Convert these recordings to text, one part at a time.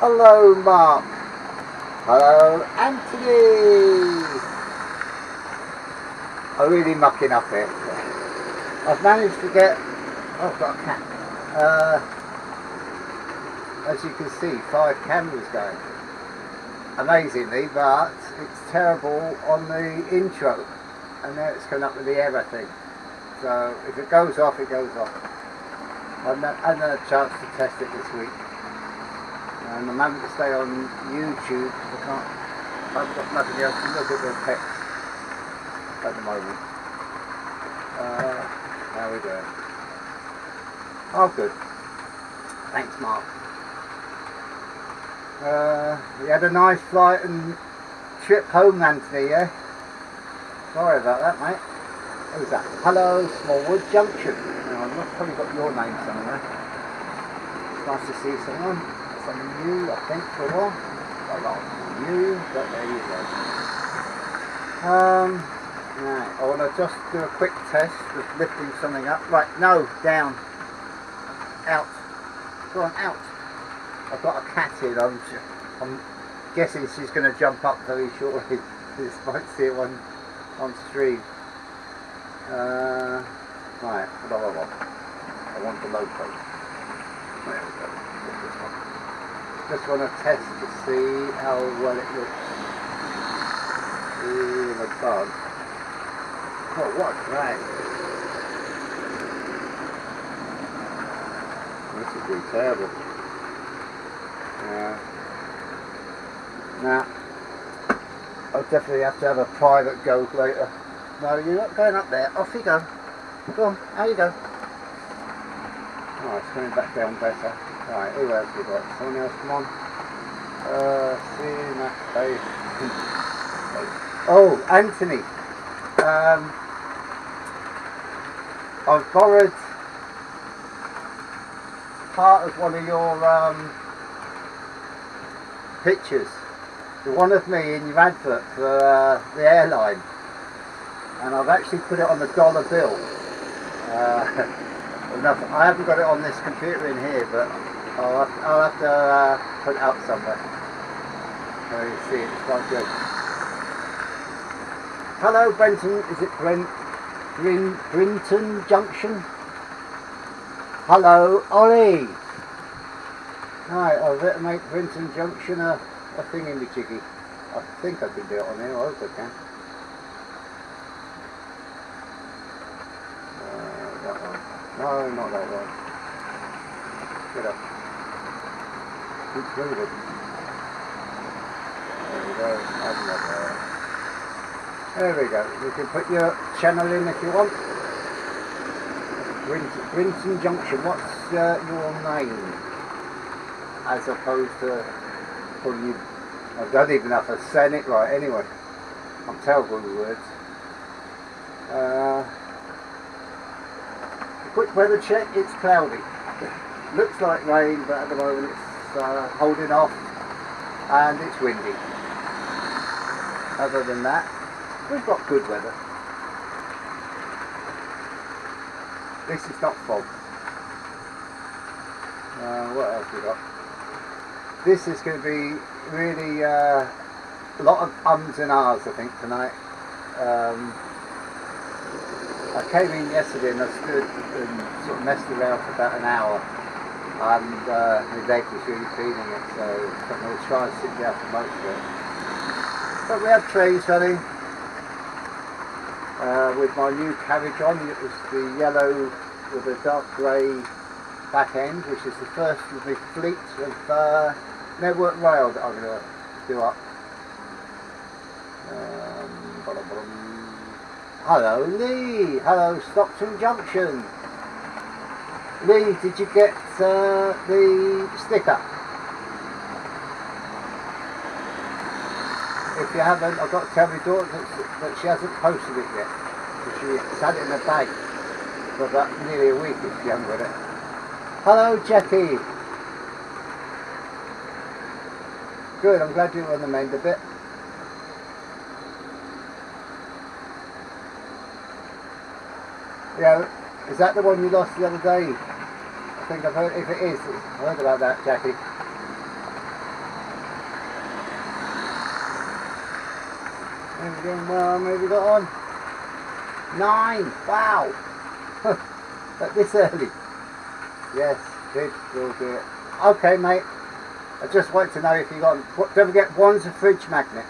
Hello, Mark. Hello, Anthony. I'm really mucking up here. I've managed to get... Oh, I've got a cat. As you can see, 5 cameras going. Amazingly, but it's terrible on the intro. And now it's coming up with the error thing. So if it goes off, it goes off. I've not had a chance to test it this week. And I'm having to stay on YouTube because I've got nothing else to look at the text at the moment. How are we doing? Oh, good. Thanks, Mark. We had a nice flight and trip home, Anthony, yeah? Sorry about that, mate. Who's that? Hello, Smallwood Junction. Now, I've probably got your name somewhere. It's nice to see someone. Something new, I think, for a while. A lot new, but there you go. Right, I want to just do a quick test of lifting something up. Right, no, down. Out. Go on, out. I've got a cat in. I'm guessing she's going to jump up very shortly. This might see it on stream. Right, blah, blah, blah. I want the logo. There we go. This one. Just want to test to see how well it looks. Ooh, the bug. Oh, what a drag. This is really terrible. Now, I'll definitely have to have a private go later. No, you're not going up there. Off you go. Go on, how you go? Oh, it's coming back down better. Right, who else we got? Someone else, come on. See that face. Oh, Anthony. I've borrowed part of one of your pictures. The one of me in your advert for the airline. And I've actually put it on the dollar bill. I haven't got it on this computer in here, but I'll have to put it out somewhere. So you see it, it's quite good. Hello, Brenton. Is it Brinton Junction? Hello, Ollie. Right, I'll better make Brinton Junction a thing in the jiggy. I think I can do it on here. I hope I can. That one. No, not that one. Get up. Keep moving. There we go. There we go. You can put your channel in if you want. Brinton Junction. What's your name? As opposed to calling you. I don't even know if I'm saying it right anyway. I'm terrible with words. Quick weather check, it's cloudy. Looks like rain, but at the moment it's holding off and it's windy. Other than that, we've got good weather. This is not fog. What else we got? This is going to be really a lot of ums and ahs, I think, tonight. I came in yesterday and I stood and sort of messed around for about an hour, and my leg was really feeling it, so I'm going to try and sit down for most of it. But we had trains running with my new carriage on. It was the yellow with a dark grey back end, which is the first of the fleet of Network Rail that I'm going to do up. Hello Lee, hello Stockton Junction. Lee, did you get the sticker? If you haven't, I've got to tell my daughter that she hasn't posted it yet. She's had it in a bag for about nearly a week if she hasn't got it. Hello Jackie. Good, I'm glad you're on the mend a bit. Yeah, is that the one you lost the other day? I think I've heard, if it is, I've heard about that, Jackie. We're doing well. How many have we got on? 9. Wow. At this early. Yes, good. We'll do it. Okay, mate. I just want to know if you got. Don't forget, one's a fridge magnet.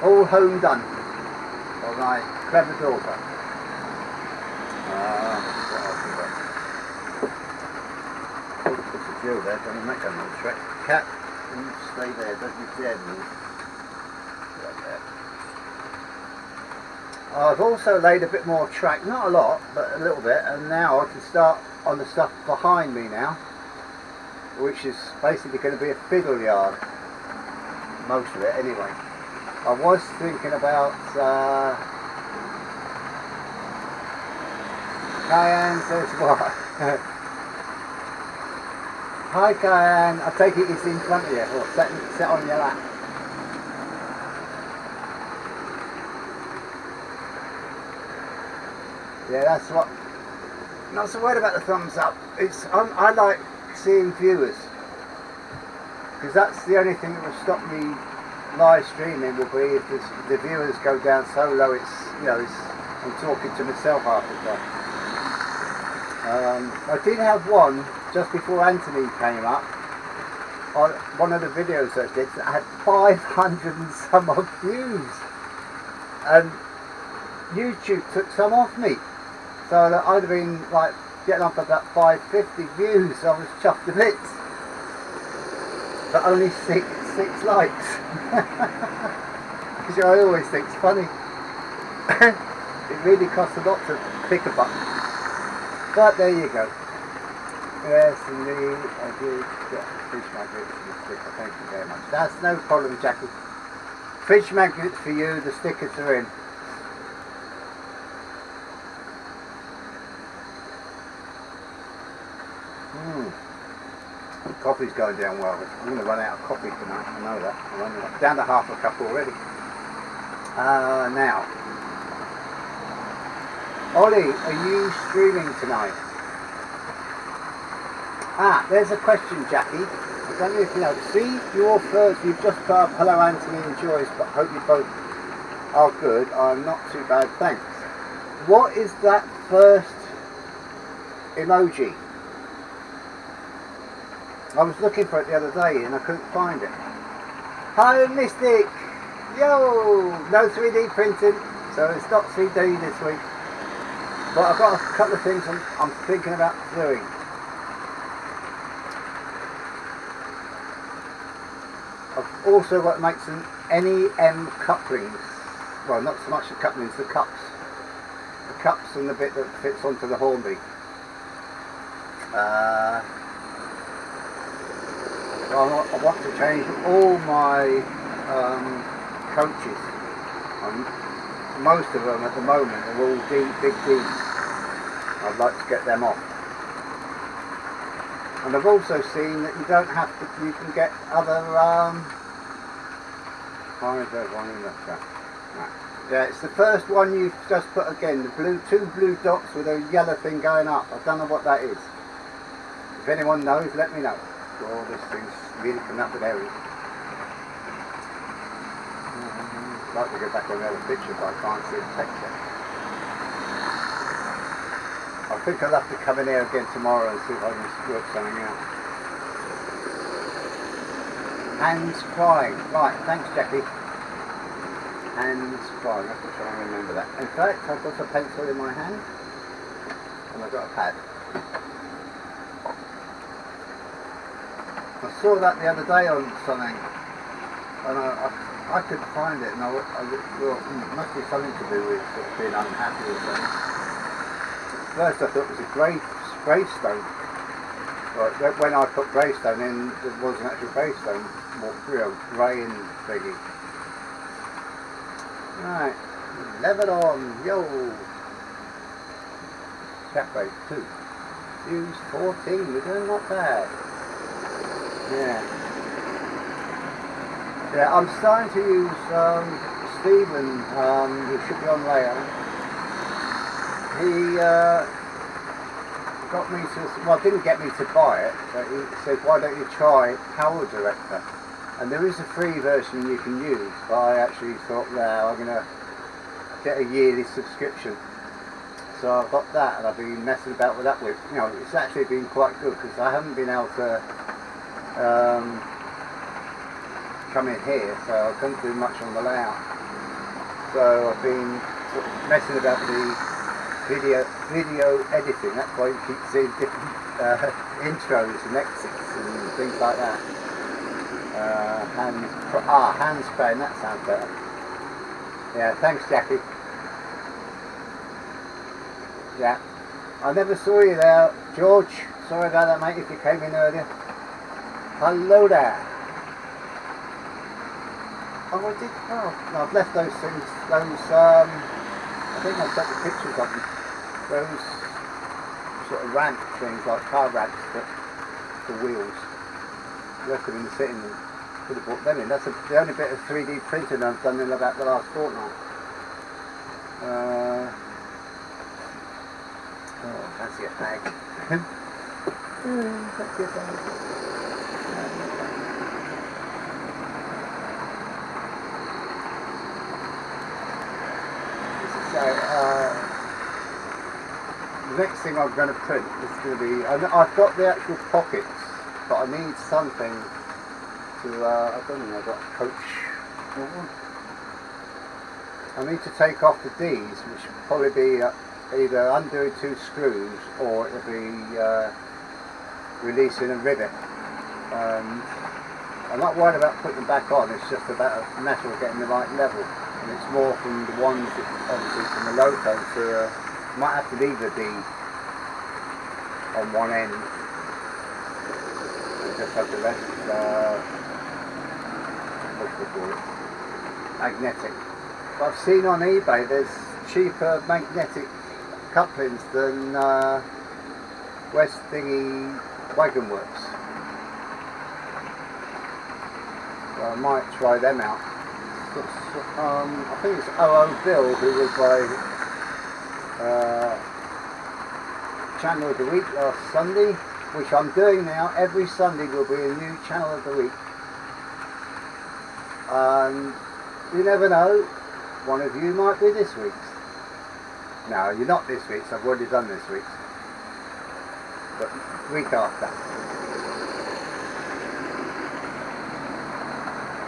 All home done. All right, clever daughter. What else we got? Oh, there's a drill there. Don't make a no trick. Cat, you stay there. Don't you dare move. Right there. I've also laid a bit more track, not a lot, but a little bit, and now I can start on the stuff behind me now, which is basically going to be a fiddle yard. Most of it, anyway. I was thinking about Cayenne says what? Hi Cayenne, I take it it's in front of you, or sit on your lap. Yeah, that's what. Not so worried about the thumbs up. I like seeing viewers, because that's the only thing that will stop me live streaming. Will be if the viewers go down so low. I'm talking to myself half the time. I did have one just before Anthony came up. On one of the videos I did, that had 500 and some odd views, and YouTube took some off me. So I'd have been like getting up about 550 views. I was chuffed to bits, but only six likes. Which I always think is funny. It really costs a lot to click a button. But there you go. Yes, indeed, I did get fridge magnets and the sticker. Thank you very much. That's no problem, Jackie. Fridge magnets for you. The stickers are in. Coffee's going down well. I'm going to run out of coffee tonight, I know that. I'm down to half a cup already. Now, Ollie, are you streaming tonight? There's a question, Jackie. I don't know if you know. See, your first, you've just put up hello Anthony and Joyce, but hope you both are good. I'm not too bad, thanks. What is that first emoji? I was looking for it the other day and I couldn't find it. Hi Mystic! Yo! No 3D printing, so it's not 3D this week. But I've got a couple of things I'm thinking about doing. I've also got to make some NEM couplings. Well, not so much the couplings, the cups. The cups and the bit that fits onto the Hornby. I want to change all my coaches. Most of them at the moment are all big Ds. I'd like to get them off. And I've also seen that you don't have to, you can get other, why is there one in the chat? No. Yeah, it's the first one you've just put again, the two blue dots with a yellow thing going up. I don't know what that is. If anyone knows, let me know. Oh, this thing's really coming up with errors. I'd like to go back on the other picture, but I can't see the texture. I think I'll have to come in here again tomorrow and see if I can work something out. Hands crying. Right, thanks Jackie. Hands crying, I have to try and remember that. In fact, I've got a pencil in my hand and I've got a pad. I saw that the other day on something and I couldn't find it and I thought it must be something to do with sort of being unhappy or something. First I thought it was a gravestone. Well, when I put gravestone in, there was an actual gravestone, grey and thingy. Right, level on, yo! Cap rate 2. Use 14, we're doing not bad. Yeah. Yeah, I'm starting to use Stephen, who should be on later. got me to, well, didn't get me to buy it, but he said, why don't you try Power Director? And there is a free version you can use, but I actually thought, now I'm going to get a yearly subscription. So I've got that, and I've been messing about with that. It's actually been quite good, because I haven't been able to come in here, so I couldn't do much on the layout. So I've been sort of messing about with the video editing. That's why you keep seeing different intros and exits and things like that. Hand spraying, that sounds better. Yeah, thanks Jackie. Yeah, I never saw you there, George. Sorry about that, mate, if you came in earlier. Hello there. Oh, I did. Oh, no, I've left those things. I think I took the pictures of them. Those sort of ramp things, like car ramps, but for wheels. Left them in the sitting room. Could have brought them in. That's the only bit of 3D printing I've done in about the last fortnight. Oh, fancy a bag. Fancy a bag. So, the next thing I'm going to print is going to be, I've got the actual pockets, but I need something to, I don't know, I've got a coach. I need to take off the D's, which will probably be either undoing 2 screws, or it'll be releasing a rivet. I'm not worried about putting them back on, it's just about a matter of getting the right level. And it's more from the ones, obviously from the low tone to, might have to leave the D on one end and just have the rest, what's it called? Magnetic. But I've seen on eBay there's cheaper magnetic couplings than West Thingy Wagon Works. So I might try them out. I think it's O.O. Bill who was my channel of the week last Sunday, which I'm doing now. Every Sunday will be a new channel of the week. And you never know, one of you might be this week's. No, you're not this week's, I've already done this week's. But week after.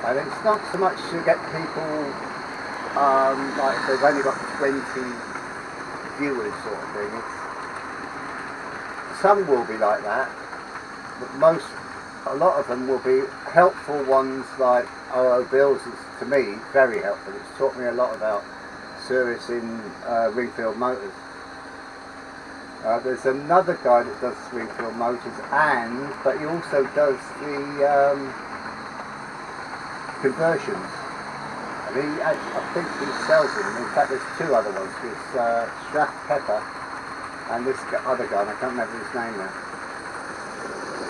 And it's not so much to get people, like if they've only got 20 viewers sort of thing. Some will be like that, but a lot of them will be helpful ones, like O.O. Bill's is, to me, very helpful. It's taught me a lot about servicing Ringfield motors. There's another guy that does Ringfield motors, but he also does the conversions. And I think he sells them. In fact, there's 2 other ones. There's Strath Pepper and this other guy, and I can't remember his name now.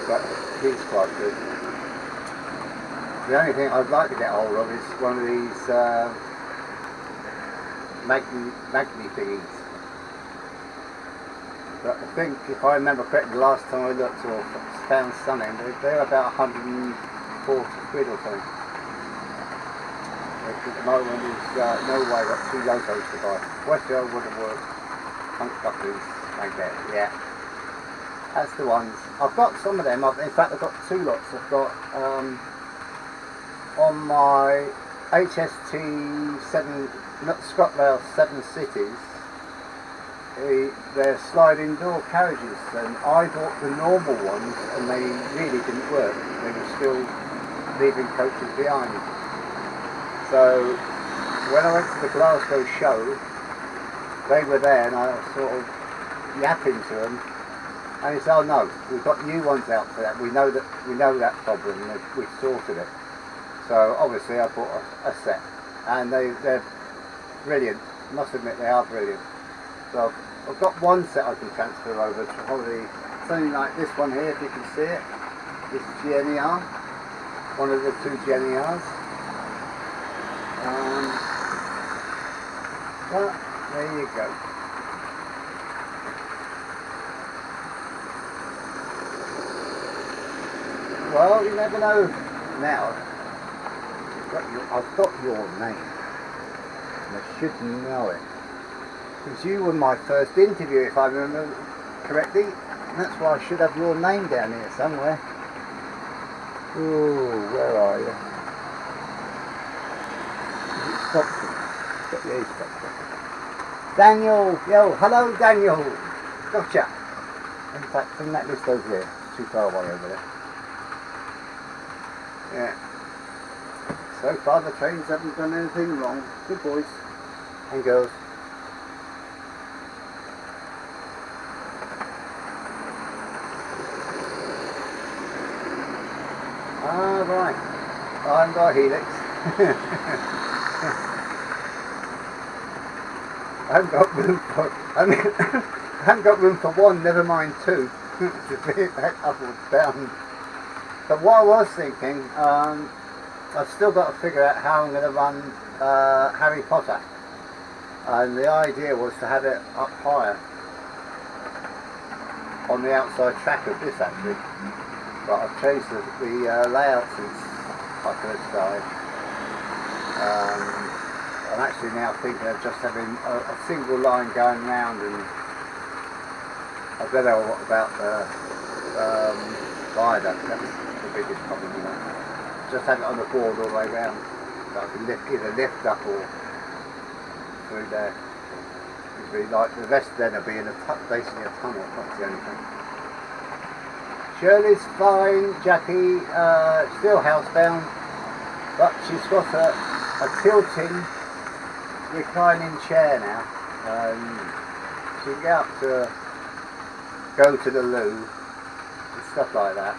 But he's quite good. The only thing I'd like to get hold of is one of these magni thingies. But I think, if I remember correctly, the last time I looked or found something, they're about 140 quid or something. At the moment, there's no way I've got 2 logos to buy. Westdale would have worked. Punk Buckley's magnet, yeah. That's the ones. I've got some of them. In fact, I've got 2 lots. I've got on my HST 7, not ScotRail 7 Cities, they're sliding door carriages, and I bought the normal ones and they really didn't work. They were still leaving coaches behind. So when I went to the Glasgow show, they were there and I was sort of yapping to them, and he said, oh no, we've got new ones out for that. We know that problem and we've sorted it. So obviously I bought a set, and they're brilliant. I must admit they are brilliant. So I've got one set I can transfer over to probably something like this one here, if you can see it. This GNER, one of the 2 GNERs. But there you go. Well, you never know now. I've got your name. And I should know it. Because you were my first interview, if I remember correctly. And that's why I should have your name down here somewhere. Oh, where are you? Is it Stockton? Yeah, it's Stockton. Daniel! Yo, hello Daniel! Gotcha! In fact, from that list over there. It's too far away over there. Yeah. So far the trains haven't done anything wrong. Good boys and girls. Ah, right. I'm got Helix. I haven't got room for, I haven't got room for one, never mind two, to be upwards bound. But what I was thinking, I've still got to figure out how I'm going to run Harry Potter. And the idea was to have it up higher on the outside track of this actually. But I've changed the layout since I first started. I'm actually now thinking of just having a single line going round, and I don't know what about the viaduct. That's the biggest problem, you know. Just have it on the board all the way round, so I can either lift up or through there. It'd be like the rest then will be in basically a tunnel. That's the only thing. Shirley's fine, Jackie, still housebound, but she's got a tilting reclining chair now. She can get up to go to the loo and stuff like that,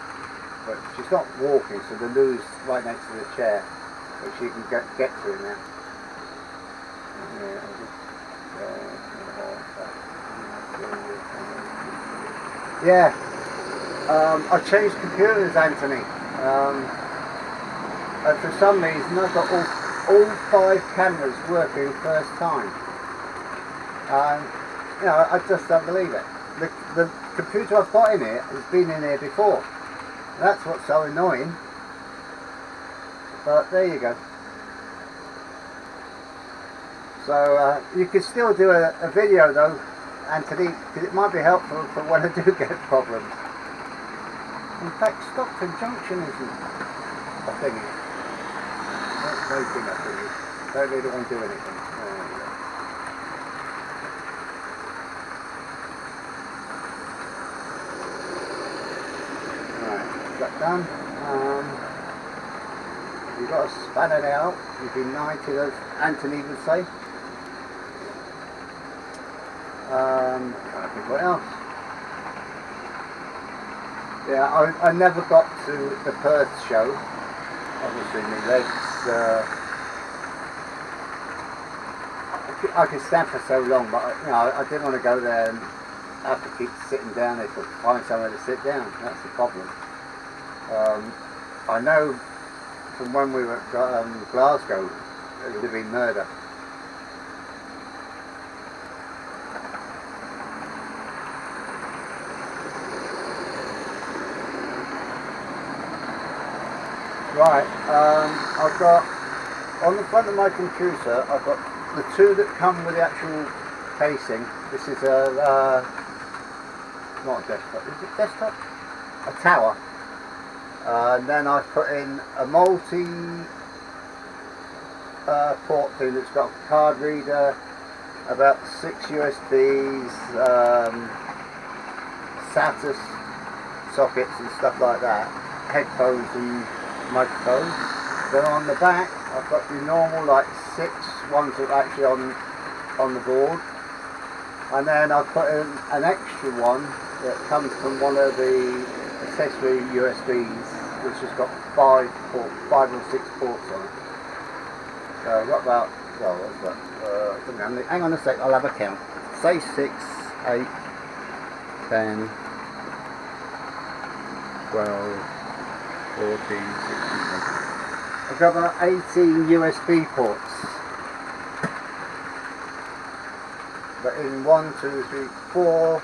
but she's not walking, so the loo's right next to the chair, but she can get to it now. Yeah, I changed computers, Anthony, and for some reason I've got all 5 cameras working first time. You know, I just don't believe it. The computer I've got in here has been in here before. That's what's so annoying. But there you go. So you could still do a video though, Anthony, because it might be helpful for when I do get problems. In fact, Stockton Junction isn't a thingy. That's no thing I think. Don't really want to do anything. Right, that done. You've got to span it out. You've been knighted, as Anthony would say. Trying to think what else. Yeah, I never got to the Perth show. Obviously, my legs. I could stand for so long, but you know, I didn't want to go there and have to keep sitting down there to find somewhere to sit down. That's the problem. I know from when we were at Glasgow, it would have been murder. Right, I've got, on the front of my computer, I've got the 2 that come with the actual casing. This is not a desktop, is it desktop? A tower. And then I've put in a multi port thing that's got a card reader, about 6 USBs, SATA sockets and stuff like that, headphones and microphones. Then on the back I've got the normal like 6 ones that are actually on the board, and then I've put in an extra one that comes from one of the accessory USBs, which has got 5 or 6 ports on it. So I've got about, well, what's that? Hang on a sec, I'll have a count. Say 6, 8, 10, 12, 14, 16, 18. I've got about 18 USB ports. But in 1, 2, 3, 4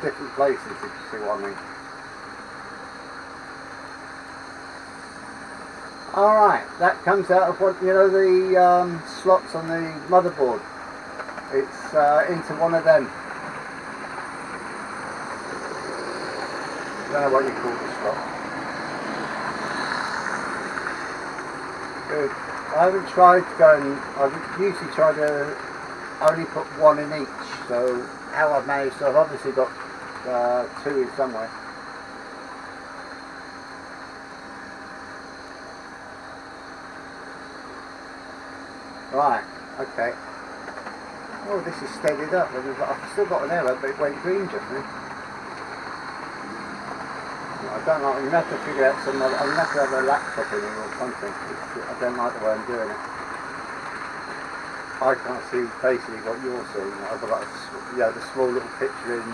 different places, if you see what I mean. Alright, that comes out of what, you know, the slots on the motherboard. It's into one of them. I don't know what you call the slot. Good. I haven't tried to go and, I've usually tried to only put one in each, so how I've managed to, I've obviously got two in somewhere. Right, okay. Oh, this is steadied up. I've still got an error, but it went green just now. I don't know, I'm going to have to figure out some other, I'm going to have to have a laptop in here or something. I don't like the way I'm doing it. I can't see basically what you're seeing. I've got the small little picture in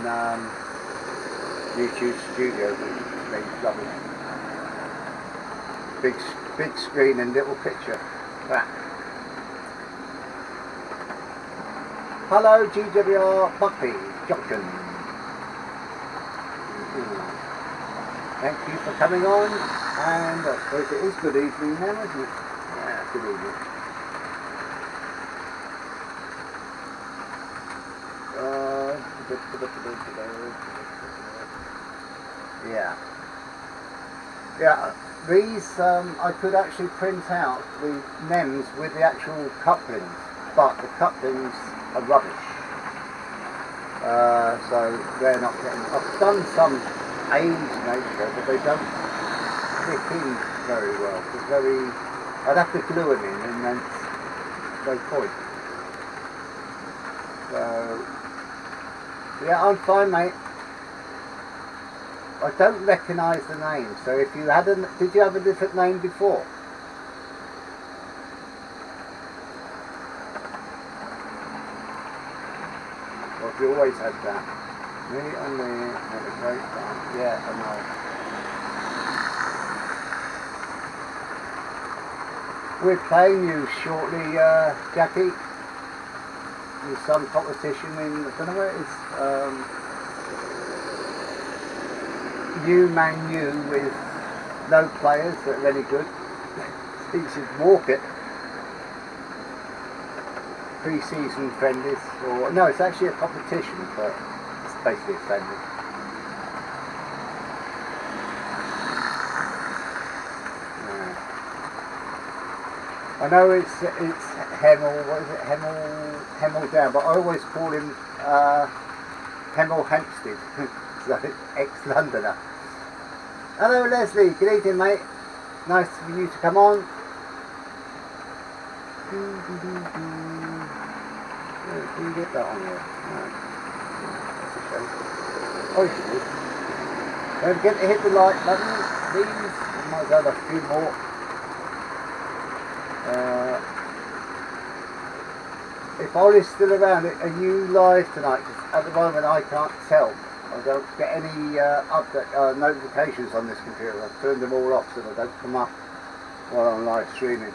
YouTube Studio, which is lovely. Big screen and little picture. That. Hello GWR Buckley Junction. Thank you for coming on, and I suppose it is good evening now, isn't it? Yeah, good evening. Yeah, these I could actually print out the NEMs with the actual couplings, but the couplings are rubbish. So they're not getting. I've done some age nature, but they don't fit in very well. It's very. I'd have to glue them in, and then no point. So yeah, I'm fine, mate. I don't recognise the name. So if you had did you have a different name before? Or have you always had that? Me and me had a great time. Yeah, I know. We're playing you shortly, Jackie. There's some competition in, I don't know where it is, New Man U with no players that are any good. You should walk it. Pre-season friendlies, or no, it's actually a competition, but it's basically a friendly. Yeah. I know it's Hemel. What is it? Hemel down, but I always call him Hemel Hempstead. So ex-Londoner. Hello Leslie, good evening mate. Nice for you to come on. Can you get that on here? No. That's a shame. Oh, you should do. Don't forget to hit the like button, please. We might have a few more. If Ollie's still around, are you live tonight? 'Cause at the moment I can't tell. I don't get any notifications on this computer. I've turned them all off so they don't come up while I'm live streaming.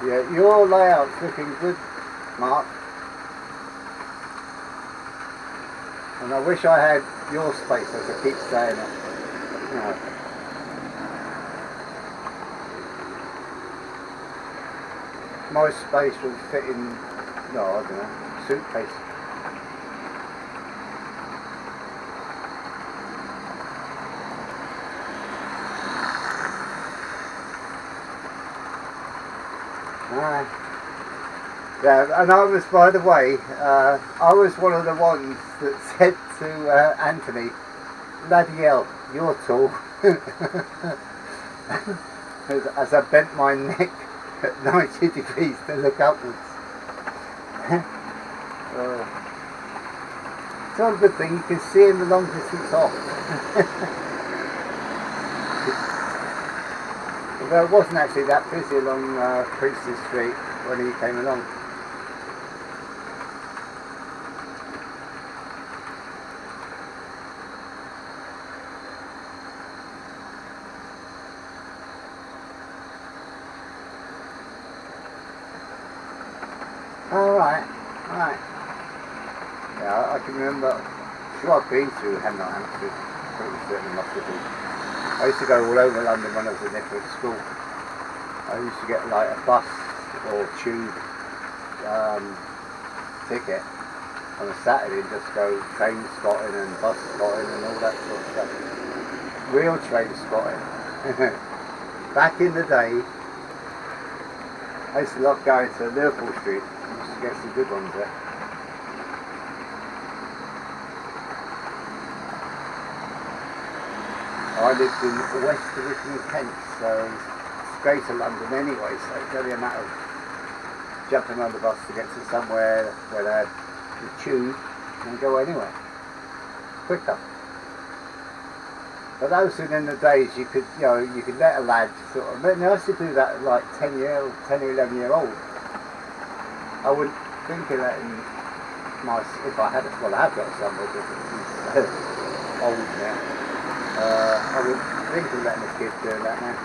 Yeah, your layout's looking good, Mark. And I wish I had your space, as I keep saying it. You know. My space would fit in, no, I don't know, suitcase. Yeah, and I was, by the way, I was one of the ones that said to Anthony, bloody hell, you're tall. As I bent my neck at 90 degrees to look upwards. It's not a good thing, you can see him the long distance off. Although it wasn't actually that busy along Princeton Street when he came along. Alright, alright. Yeah, I can remember, sure I've been through Hamlet Hampstead, pretty certain must have been. I used to go all over London when I was in at school. I used to get like a bus or tube ticket on a Saturday and just go train spotting and bus spotting and all that sort of stuff. Real train spotting. Back in the day, I used to love going to Liverpool Street. I used to get some good ones there. I lived in West Division of Kent, so it's Greater London anyway, so it's only a matter of jumping on the bus to get to somewhere where they had the tube and go anywhere. Quicker. But those in the days you could, you could let a lad sort of, I used to do that at like 10 or 11 year old. I wouldn't think of letting if I had, well I have got somebody who's old now. I would think of letting a kid do that now,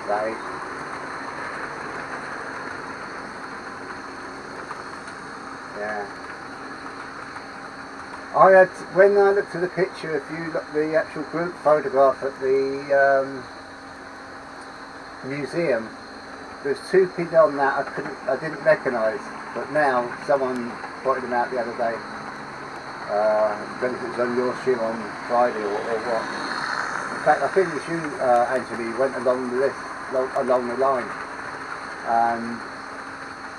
that age. Yeah. When I looked at the picture, if you look at the actual group photograph at the museum, there's two kids on that I didn't recognise, but now someone pointed them out the other day. I don't know if it was on your stream on Friday or what. In fact, I think it was you, Anthony, went along the list, along the line, and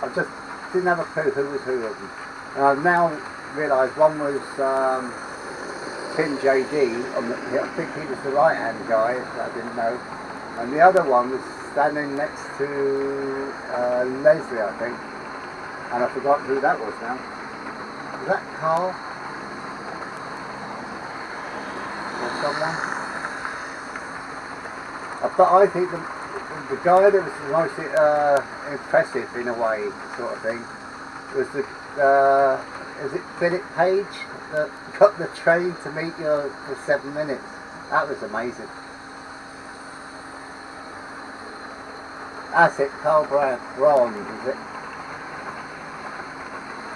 I just didn't have a clue who was who of them. And I've now realised one was Tim JD, I think he was the right-hand guy, that I didn't know, and the other one was standing next to Leslie, I think, and I forgot who that was now. Was that Carl? Or someone? But I think the guy that was the most impressive in a way, sort of thing, was is it Philip Page that got the train to meet you for 7 minutes? That was amazing. That's it, Carl Braun, is it?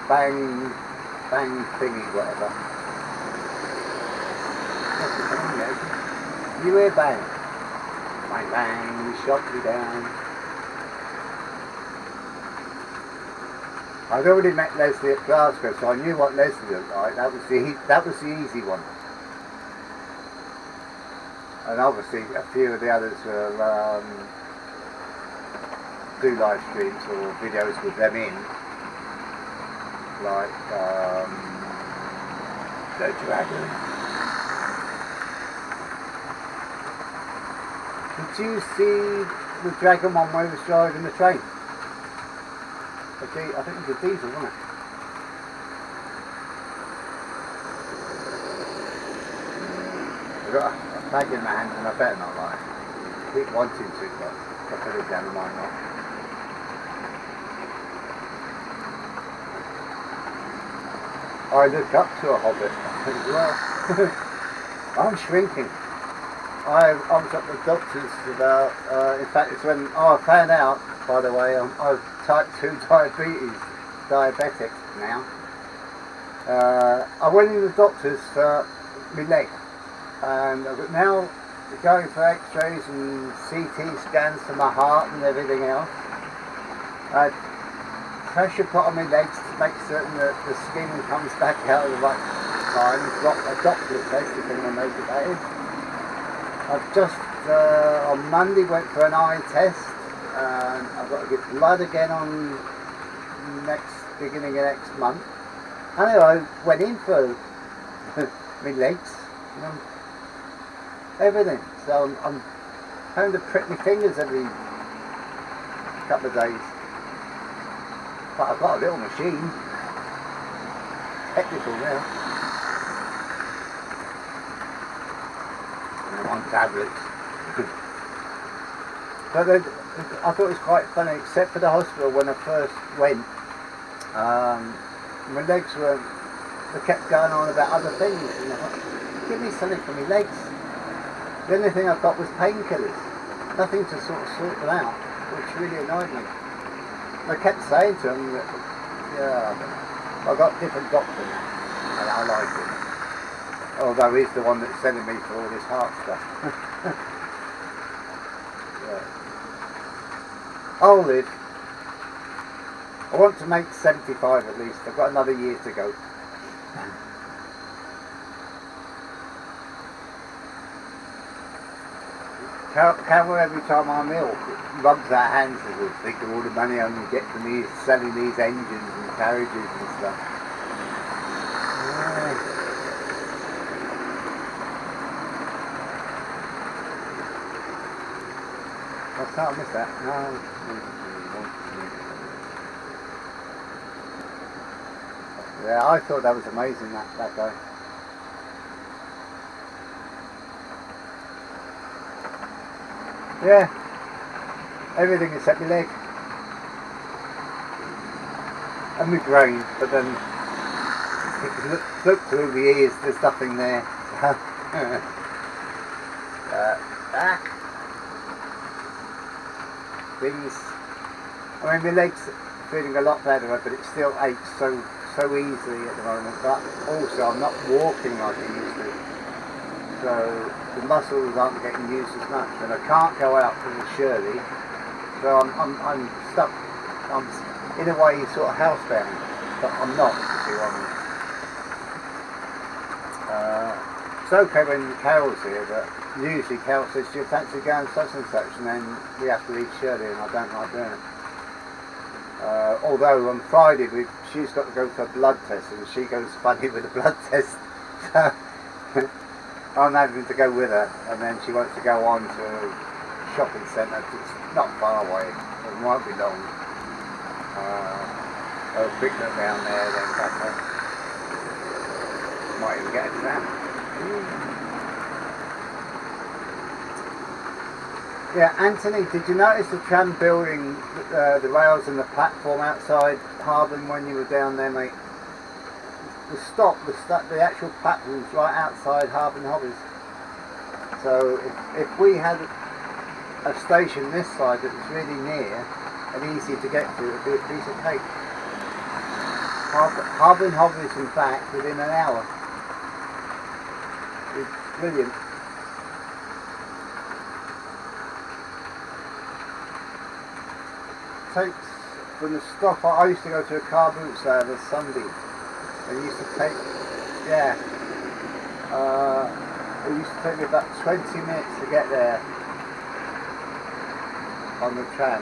Bang thingy, whatever. You hear bang? Bang bang, we shot you down. I'd already met Leslie at Glasgow, so I knew what Leslie looked like. That was the easy one. And obviously a few of the others were do live streams or videos with them in, like The Dragon. Did you see the Dragon one where he was driving the train? I think it was a diesel, wasn't it? I've got a tag in my hand and I better not lie. I keep wanting to, but I put it down, I might not. I look up to a hobbit as well. I'm shrinking. I was at the doctor's about, in fact it's when I found out, by the way, I've type 2 diabetic now. I went in the doctor's for my leg, and I've got now going for x-rays and CT scans for my heart and everything else. I had pressure put on my legs to make certain that the skin comes back out at the right time. Got a doctor's test, if anyone knows what that is. I've just, on Monday, went for an eye test, and I've got to get blood again on beginning of next month. Anyway, I went in for my legs, everything. So I'm having to prick my fingers every couple of days. But I've got a little machine, technical now. On tablets. But I thought it was quite funny, except for the hospital when I first went. My legs they kept going on about other things. And I thought, give me something for my legs. The only thing I got was painkillers. Nothing to sort them out, which really annoyed me. I kept saying to them that, Yeah, I don't know. I've got different doctors and I like it. Although he's the one that's sending me for all this heart stuff. Yeah. I'll live. I want to make 75 at least. I've got another year to go. Carol, every time I milk, rubs our hands as we think of all the money I'm going to get from these, selling these engines and carriages and stuff. Yeah. What's that? I missed that. No. Yeah, I thought that was amazing, that guy. Yeah, everything except my leg and my brain, but then you can look through the ears, there's nothing there. Things, I mean, my leg's feeling a lot better, but it still aches so easily at the moment, but also I'm not walking like I used to. So the muscles aren't getting used as much, and I can't go out to the Shirley. So I'm stuck. I'm in a way sort of housebound, but I'm not. To be honest, it's okay when Carol's here, but usually Carol says she'll fancy going such and such, and then we have to leave Shirley, and I don't like doing it. Although on Friday she's got to go for a blood test, and she goes funny with the blood test. So I'm having to go with her, and then she wants to go on to a shopping centre. It's not far away, it won't be long. I'll quick look down there, then back home. Might even get a tram. Yeah, Anthony, did you notice the tram building, the rails and the platform outside Harbin when you were down there, mate? The actual platform's right outside Harbin Hobbies. So if we had a station this side that was really near and easy to get to, it would be a piece of cake. Harbin Hobbies and back within an hour. It's brilliant. Takes from the stop. I used to go to a car boot sale on Sunday. It used to take, yeah, it used to take me about 20 minutes to get there on the tram,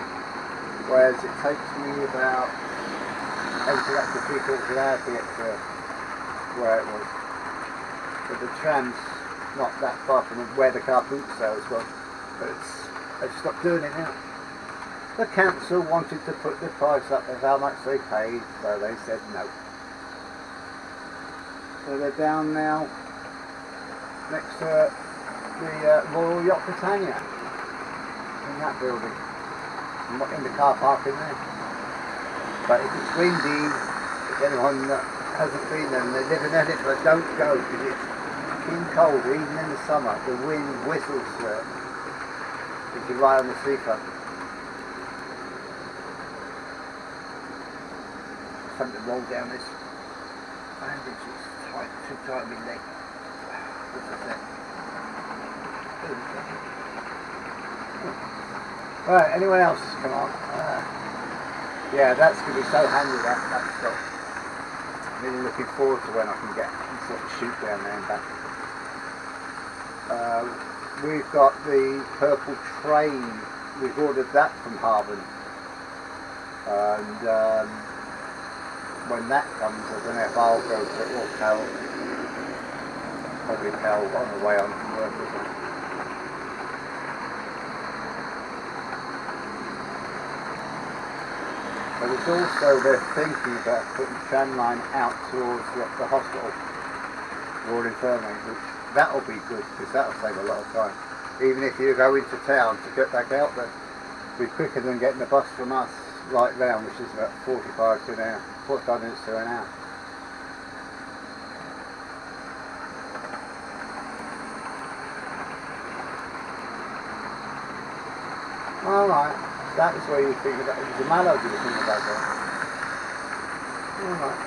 whereas it takes me about 8 to 3/4 of an hour to get to where it was. But the tram's not that far from where the car boot sales was, but they've stopped doing it now. The council wanted to put the price up of how much they paid, so they said no. So they're down now next to the Royal Yacht Britannia in that building, in the car park in there. But if it's windy, if anyone that hasn't been there and they live in Edinburgh, don't go, because it's fucking cold, even in the summer. The wind whistles through it if you're right on the seafront. Something to roll down this bandage. It's tight, too tight on my leg. What's that? Right, anyone else? Come on. Yeah, that's going to be so handy, that stuff. I'm really looking forward to when I can get sort of shoot down there and back. We've got the Purple Train. We've ordered that from Harbin. And when that comes, I don't know if I'll go to it or Cal. Probably Cal on the way on from work or something. But it's also, they're thinking about putting tram line out towards the hospital, Royal Infirmary, which that'll be good, because that'll save a lot of time. Even if you go into town to get back out there, it'll be quicker than getting the bus from us right round, which is about 45 minutes to an hour. Alright, that was where you think about it. It was a Mallow you were thinking about that. Alright.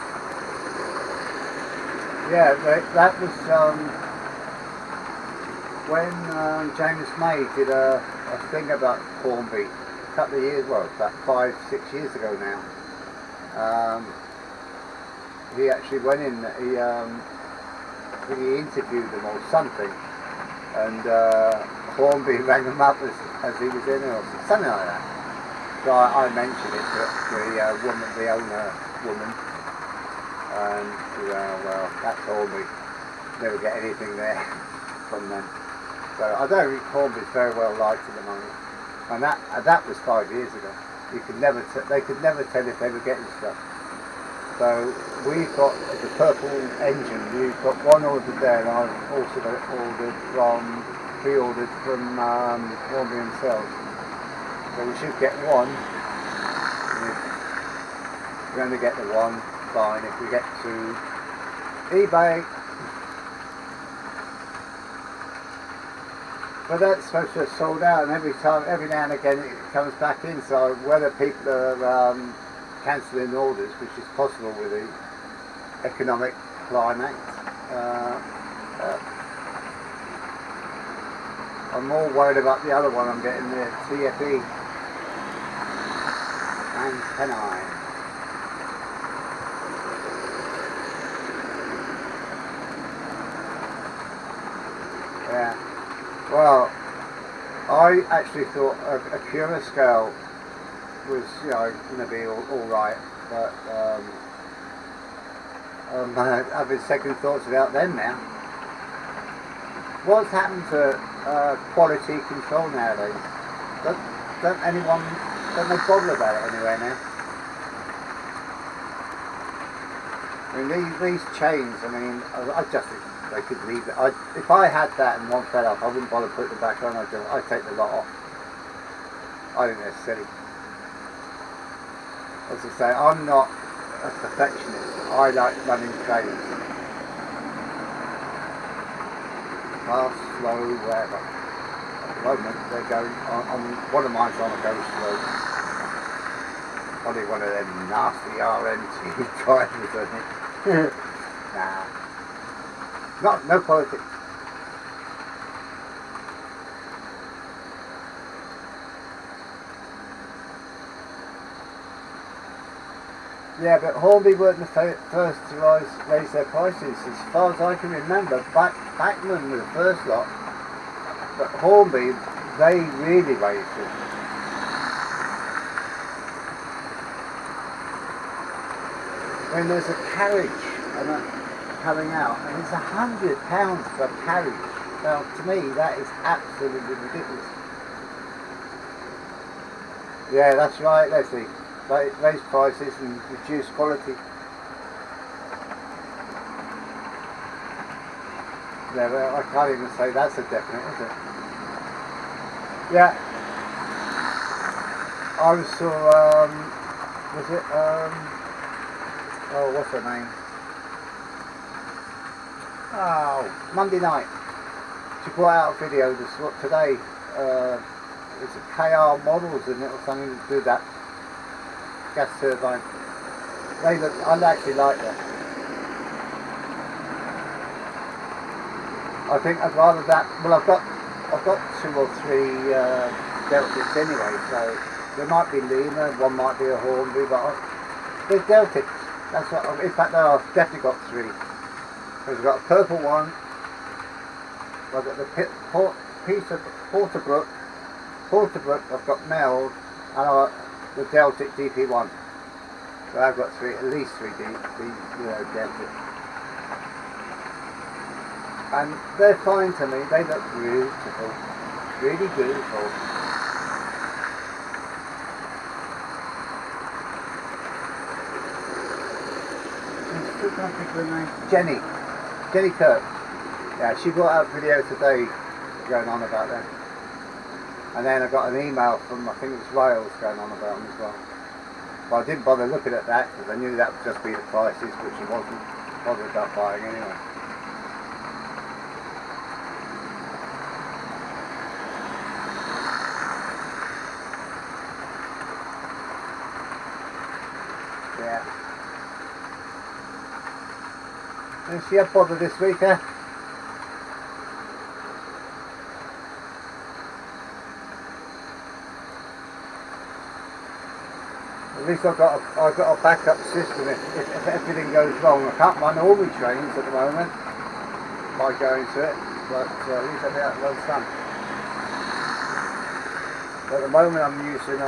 Yeah, that was when James May did a thing about Hornby a couple of years, well, about 5-6 years ago now. He actually went in, he interviewed them or something, and Hornby rang him up as he was in it or something like that. So I mentioned it to the owner woman, and well, that's Hornby. Never get anything there from them. So I don't think Hornby's very well liked at the moment, and that was 5 years ago. You could never they could never tell if they were getting stuff. So we've got the purple engine. We've got one ordered there, and I've also got it pre-ordered from Hornby themselves. So we should get one. We're going to get the one. Fine. If we get to eBay, but that's supposed to have sold out, and every now and again it comes back in. So whether people are cancelling orders, which is possible with the economic climate, I'm more worried about the other one I'm getting, the TFE and Penine. Yeah. Well, I actually thought a Cura scale was, going to be all right, but I'm having second thoughts about them now. What's happened to quality control nowadays? Don't they bother about it anywhere now? I mean, these chains, I just think they could leave it. If I had that and one fell off, I wouldn't bother putting it back on. I'd take the lot off. I think they're silly. As I say, I'm not a perfectionist. I like running trains. Fast, slow, whatever. At the moment, they're going on one of mine's on a go slow. Probably one of them nasty RMT drivers, I think. Nah. No politics. Yeah, but Hornby weren't the first to raise their prices. As far as I can remember, Bachmann were the first lot, but Hornby, they really raised it. When there's a carriage coming out, and it's £100 for a carriage. Now, to me, that is absolutely ridiculous. Yeah, that's right, Leslie. Raise prices and reduce quality. Yeah, but I can't even say that's a definite, is it? Yeah. I saw, was it, oh, what's her name? Oh, Monday night. She brought out a video today. It's a KR Models in it or something to do that. Gas turbine. I actually like that. I think I'd rather that. Well, I've got 2 or 3 Deltics anyway, so there might be Lima, one might be a Hornby, but they're Deltics. That's what. In fact, I've definitely got 3. I've got a purple one. I've got the Porterbrook. I've got Meld, and I've got the Deltic DP1. So I've got at least 3 Deltic. And they're fine to me. They look beautiful, really beautiful. Jenny Kirk. Yeah, she brought out a video today going on about them. And then I got an email from, I think it was Wales, going on about them as well. But I didn't bother looking at that because I knew that would just be the prices, which I wasn't bothered about buying anyway. Yeah. And she had bother this week, eh? At least I've got a backup system if everything goes wrong. I can't run all my trains at the moment by going to it, but at least I'll be able to run some. At the moment I'm using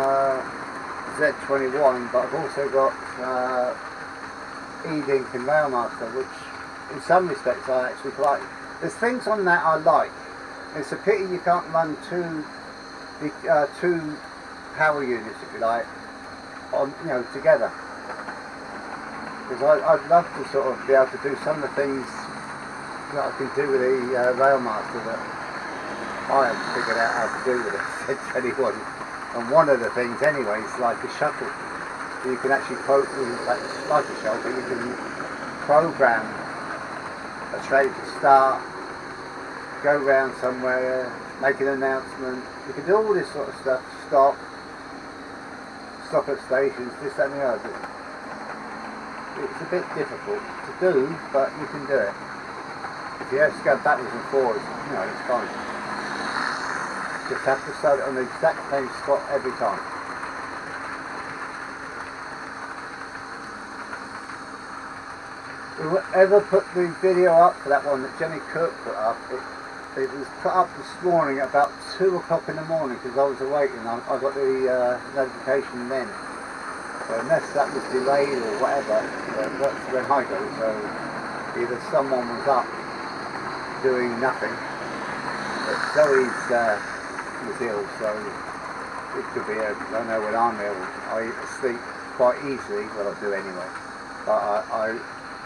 Z21, but I've also got E-Link and Railmaster, which in some respects I actually like. There's things on that I like. It's a pity you can't run two power units, if you like, on together. Because I'd love to sort of be able to do some of the things that I can do with the Railmaster that I haven't figured out how to do with it. Z21. And one of the things anyway is like a shuttle. You can actually like a shuttle, but you can program a train to start, go round somewhere, make an announcement. You can do all this sort of stuff. Stop at stations, this, that and the other. It's a bit difficult to do, but you can do it. If you have to go backwards and forwards, it's fine. Just have to start it on the exact same spot every time. Whoever put the video up for that one that Jenny Cook put up, it was put up this morning at about 2 o'clock in the morning because I was awake and I got the notification then. So unless that was delayed or whatever, that's when I go. So either someone was up doing nothing, but Zoe's was ill, so it could be I know when I'm ill, I sleep quite easily, well I do anyway, but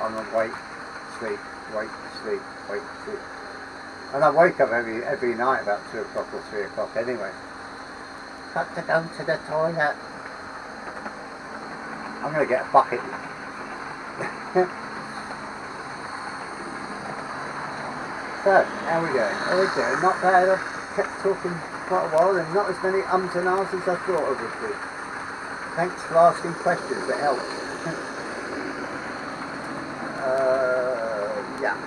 I'm awake, sleep, wake, sleep, wake, sleep. And I wake up every night about 2 o'clock or 3 o'clock anyway. Got to go to the toilet. I'm going to get a bucket. So, how we going? How we doing? Not bad. I've kept talking quite a while and not as many ums and ahs as I thought I would be. Thanks for asking questions, it helps. Yeah.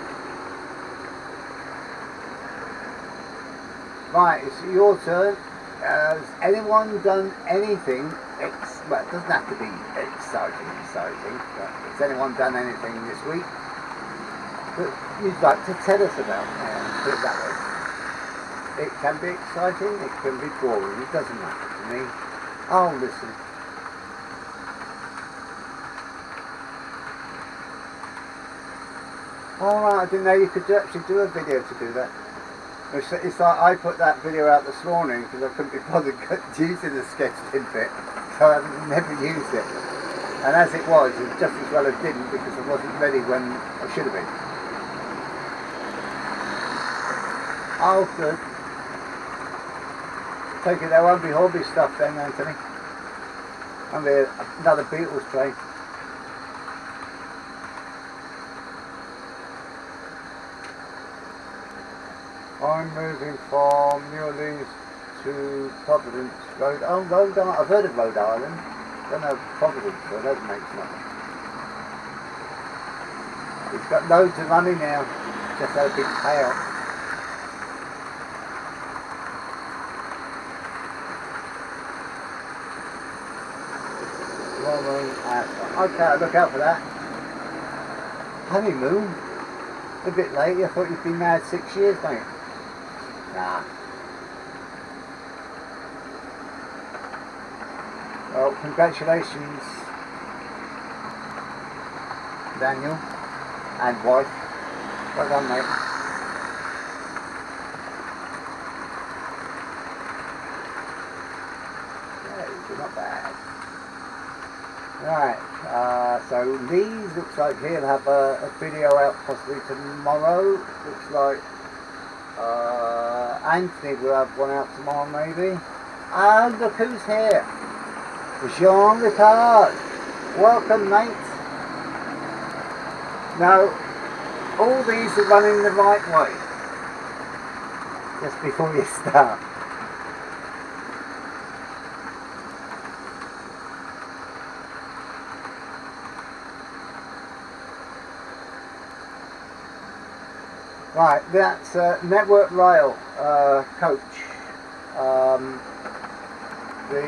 Right, it's your turn. Has anyone done anything, well it doesn't have to be exciting, but has anyone done anything this week that you'd like to tell us about? Put it that way. It can be exciting, it can be boring, it doesn't matter to me. I'll listen. Alright, I didn't know you could actually do a video to do that. It's like I put that video out this morning because I couldn't be bothered using the sketching bit, so I've never used it. And as it was just as well I didn't because I wasn't ready when I should have been. Oh, good. Take it there won't be hobby stuff then, Anthony. Won't be another Beatles train. I'm moving from New Orleans to Providence, Rhode Island. I've heard of Rhode Island. Don't know Providence, so that makes nothing. It's got loads of money now. Just had a big payout. Okay, look out for that. Honeymoon? A bit late. I thought you'd been married 6 years, mate. Nah. Well, congratulations, Daniel and wife. Well done, mate. Yeah, you're not bad. Right, so Lee looks like he'll have a video out possibly tomorrow. Looks like Anthony will have one out tomorrow maybe. And look who's here. Jean Ricard. Welcome, mate. Now, all these are running the right way. Just before you start. Right, that's Network Rail coach. The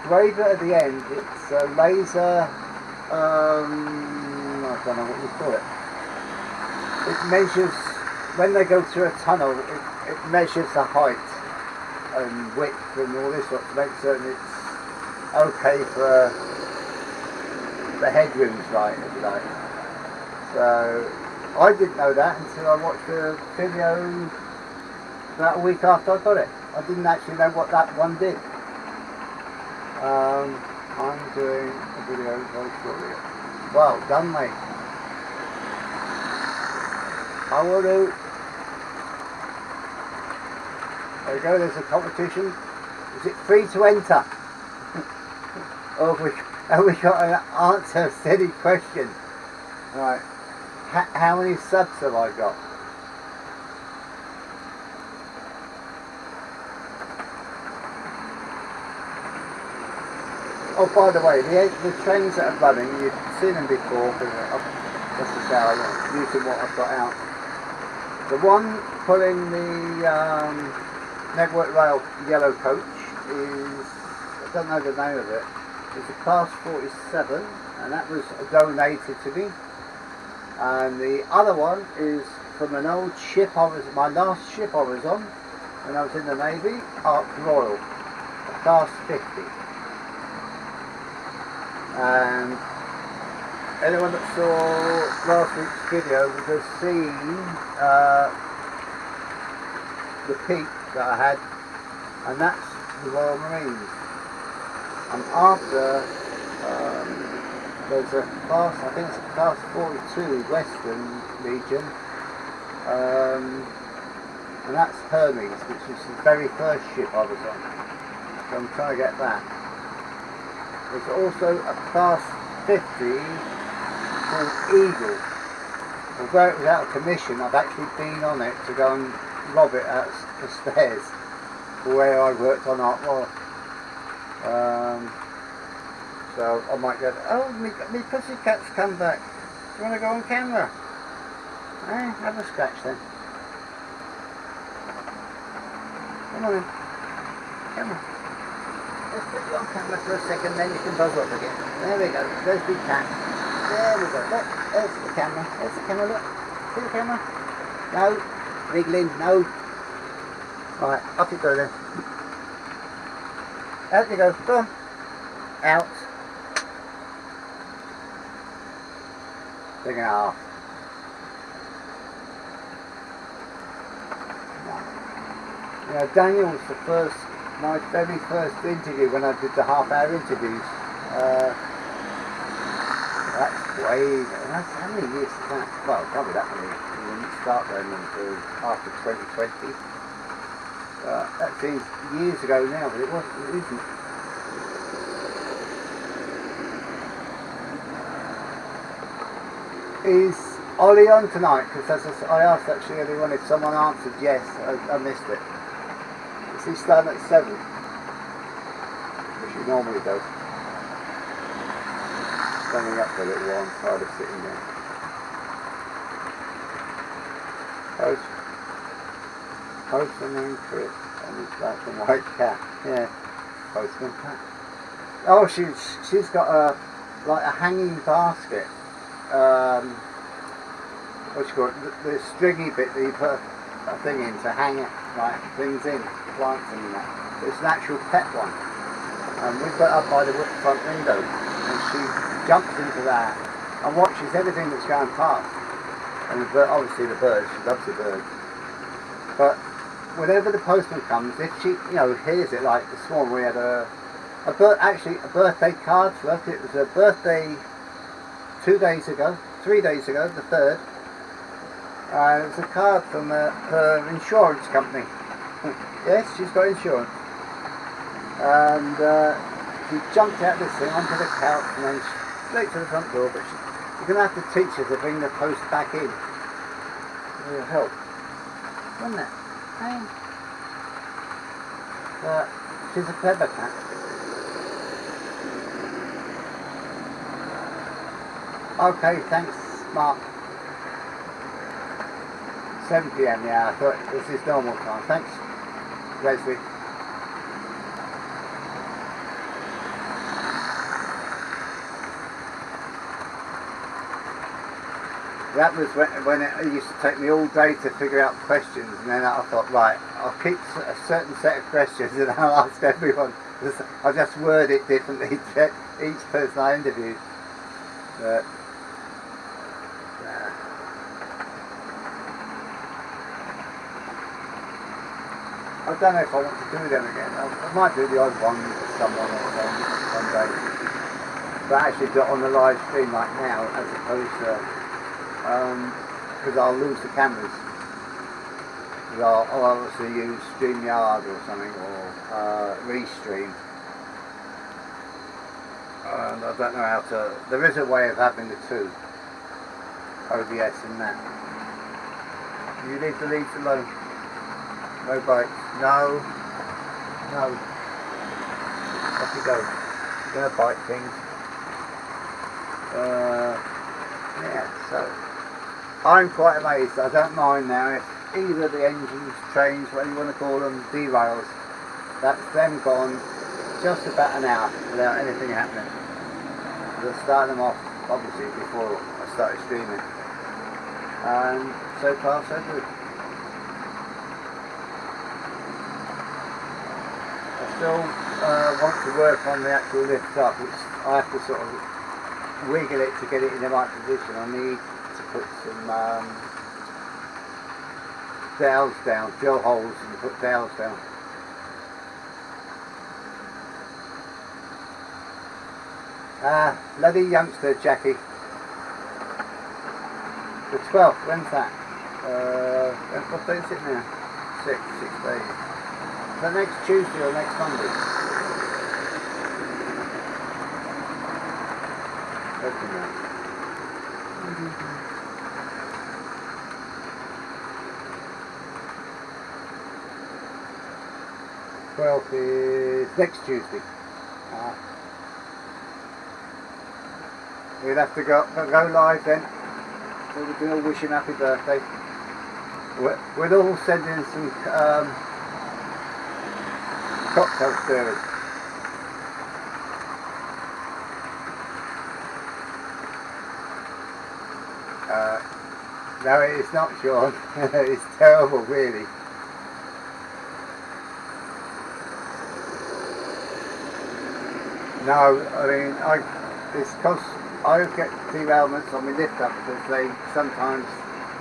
grey bit at the end, it's a laser, I don't know what you call it. It measures, when they go through a tunnel, it measures the height and width and all this sort to make certain it's okay for the headroom's right, if you like. So I didn't know that until I watched a video about a week after I got it. I didn't actually know what that one did. I'm doing a video very shortly. Well done, mate. I will do. There we go, there's a competition. Is it free to enter? Have we got an answer to any question? Right. How many subs have I got? Oh, by the way, the trains that are running, you've seen them before, because just to say I'm using what I've got out. The one pulling the Network Rail yellow coach is, I don't know the name of it, it's a Class 47, and that was donated to me. And the other one is from an old ship my last ship I was on when I was in the Navy, Ark Royal, a Class 50. And anyone that saw last week's video would have seen the peak that I had, and that's the Royal Marines. And after there's a class, I think it's a Class 42 Western Legion, and that's Hermes, which is the very first ship I was on. So I'm trying to get that. There's also a Class 50 called Eagle. Although it was out of commission, I've actually been on it to go and rob it at the stairs where I worked on Ark Royal. So I might go, oh, me pussycat's come back. Do you want to go on camera? Have a scratch then. Come on then. Come on. Let's put you on camera for a second, then you can buzz up again. There we go. There's Big Cat. There we go. Look, there's the camera. There's the camera, look. See the camera? No. Wriggling. No. Right, off you go then. Out you go. Go on. Out. Thing and a half. You know, Daniel was my very first interview when I did the half-hour interviews. That's how many years is that? Well, probably that many. We didn't start going until after 2020. That seems years ago now, but it isn't. Is Ollie on tonight? Because I asked actually everyone if someone answered yes. I missed it. Is he starting at 7? Which he normally does. Standing up for a little while instead of sitting there. Postman Chris and his black and white cat. Yeah, Postman cat. Oh, she's got like a hanging basket. What's it called? The stringy bit that you put a thing in to hang it, like things in, plants in that. So it's an actual pet one. And we put it up by the front window, and she jumps into that and watches everything that's going past. And obviously the birds, she loves the birds. But whenever the postman comes, if she, hears it, like this morning we had a birthday card for us. It was a birthday 3 days ago, the 3rd. It was a card from her insurance company. Yes, she's got insurance. And she jumped out this thing onto the couch and then straight to the front door. But you're going to have to teach her to bring the post back in. It'll help. Wouldn't it? Hey. She's a clever cat. Okay, thanks, Mark. 7 PM, yeah, I thought this is normal time. Thanks, Leslie. That was when it used to take me all day to figure out questions, and then I thought, right, I'll keep a certain set of questions and I'll ask everyone. I'll just word it differently to each person I interviewed. But, yeah. I don't know if I want to do them again. I might do the odd one with someone or one day. But actually do it on the live stream like now, as opposed to because I'll lose the cameras. I'll obviously use StreamYard or something, or Restream. And I don't know how to. There is a way of having the two, OBS and that. You leave the leads alone. No bites. No. No. Off you go. You're gonna bite things. Yeah. So. I'm quite amazed. I don't mind now if either the engines, trains, whatever you want to call them, derails. That's them gone just about an hour without anything happening. We'll start them off obviously before I started streaming. And so far so good. I still want to work on the actual lift up, which I have to sort of wiggle it to get it in the right position. I need to put some dowels down, drill holes and put dowels down. Bloody youngster, Jackie. The 12th, when's that? What day is it now? 6 days. Is that next Tuesday or next Monday? Okay, now. 12th is next Tuesday. We'll have to go live then. So we can all wish him happy birthday. We'll all send in some cocktail stirrers. No, it's not, Sean. It's terrible, really. No, I mean, it's because I get derailments on my lift up because they sometimes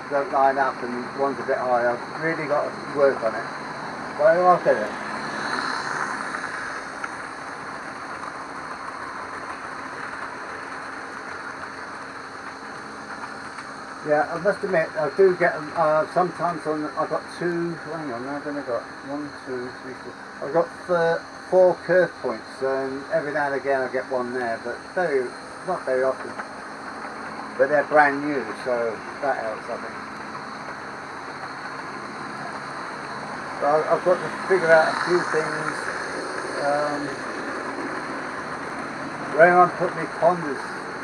don't line up and one's a bit high. I've really got to work on it. But I'll get it. Yeah, I must admit, I do get them sometimes on. I've got two. Hang on, I've only got 1, 2, 3, 4. I've got 4 curve points, and every now and again I get one there, but not very often. But they're brand new, so that helps, I think. So I've got to figure out a few things. Where I'm putting my ponders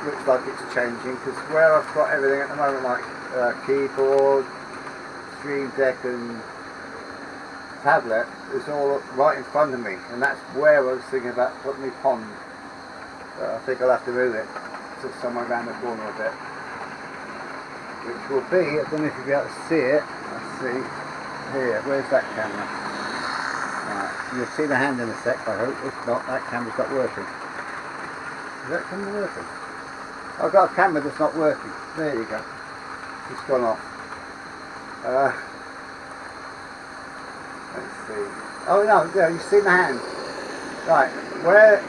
looks like it's changing, because where I've got everything at the moment, like keyboard, Stream Deck and tablet, is all right in front of me, and that's where I was thinking about putting my pond. But I think I'll have to move it to somewhere around the corner a bit, which will be, I don't know if you'll be able to see it. Let's see here. Where's that camera? Right, you'll see the hand in a sec, I hope. If not, that camera's not working. Is that camera working? I've got a camera that's not working. There you go. It's gone off. Let's see. Oh no, there, you see my hand. Right, where...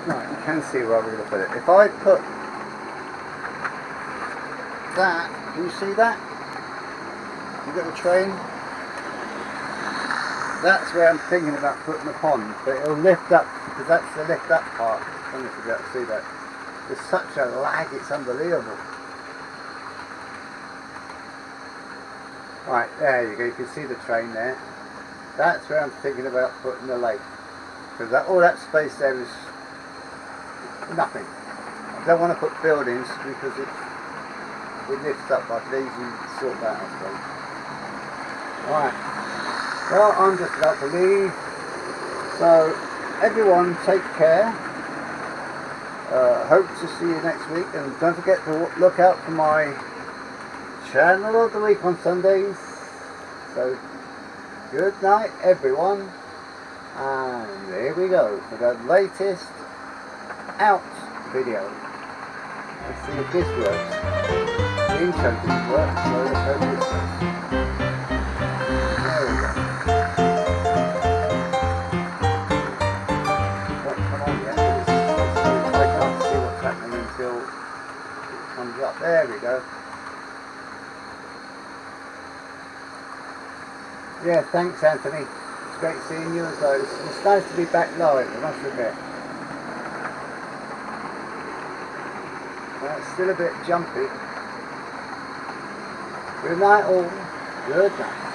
Right, you can see where we're going to put it. If I put that, can you see that? You've got the train. That's where I'm thinking about putting the pond, but it'll lift up, because that's the lift up part. I don't know if you'll be able to see that. There's such a lag, it's unbelievable. Right, there you go, you can see the train there. That's where I'm thinking about putting the lake. Because all that space there is nothing. I don't want to put buildings because it lifts up. I can easily sort that, I suppose. Right. Well, I'm just about to leave. So, everyone take care. Hope to see you next week. And don't forget to look out for my channel of the week on Sundays. So, good night, everyone. And here we go for the latest out video. Let's see if this works. The intro didn't work, so let's hope this works. There we go. Won't come on yet, but I can't see what's happening until it comes up. There we go. Yeah, thanks Anthony. It's great seeing you as well. It's nice to be back live, I must admit. It's still a bit jumpy. Good night all. Good night.